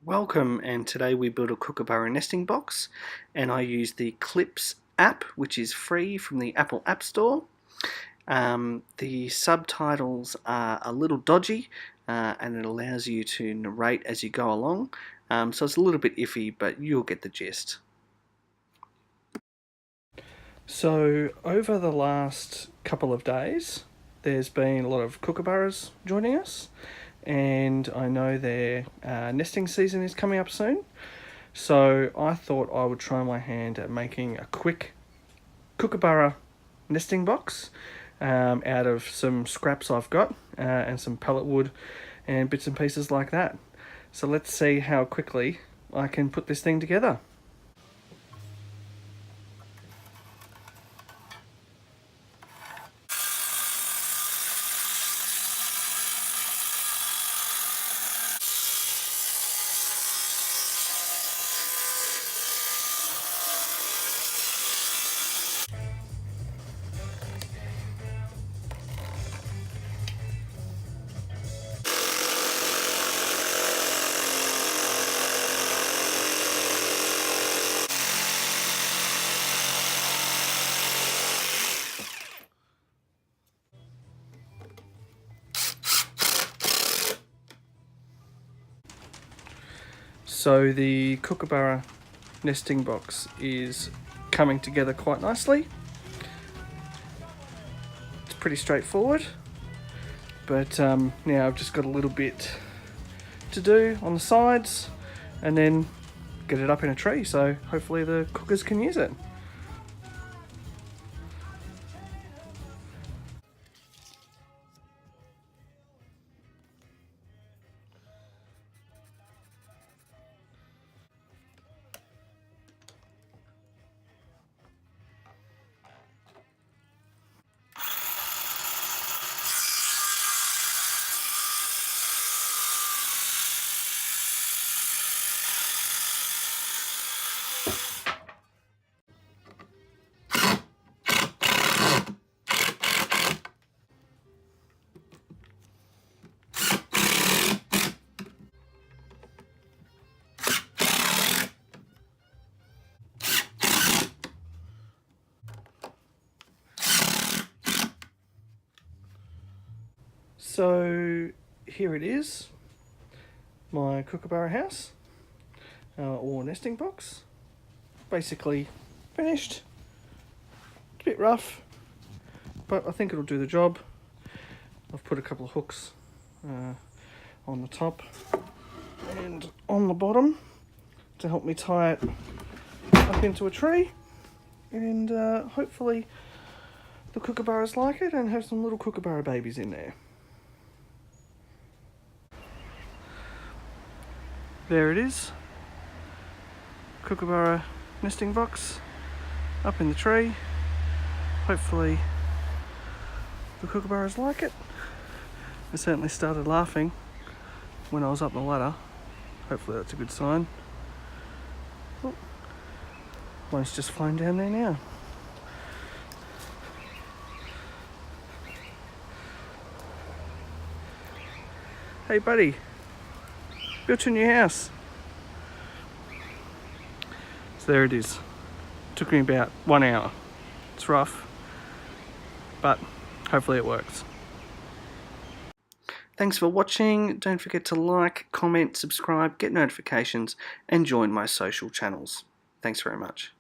Welcome, and today we built a Kookaburra nesting box, and I use the Clips app, which is free from the Apple App Store. The subtitles are a little dodgy, and it allows you to narrate as you go along, so it's a little bit iffy, but you'll get the gist. So over the last couple of days, there's been a lot of Kookaburras joining us, and I know their nesting season is coming up soon, so I thought I would try my hand at making a quick Kookaburra nesting box out of some scraps I've got and some pellet wood and bits and pieces like that. So let's see how quickly I can put this thing together. So the Kookaburra nesting box is coming together quite nicely. It's pretty straightforward, but now I've just got a little bit to do on the sides and then get it up in a tree, so hopefully the cookers can use it. So here it is, my Kookaburra house, or nesting box. Basically finished. It's a bit rough, but I think it'll do the job. I've put a couple of hooks on the top and on the bottom to help me tie it up into a tree, and hopefully the Kookaburras like it and have some little Kookaburra babies in there. There it is, Kookaburra nesting box up in the tree. Hopefully the Kookaburras like it. I certainly started laughing when I was up the ladder. Hopefully that's a good sign. Oh, one's just flying down there now. Hey buddy, built a new house. So there it is. Took me about 1 hour. It's rough, but hopefully it works. Thanks for watching. Don't forget to like, comment, subscribe, get notifications, and join my social channels. Thanks very much.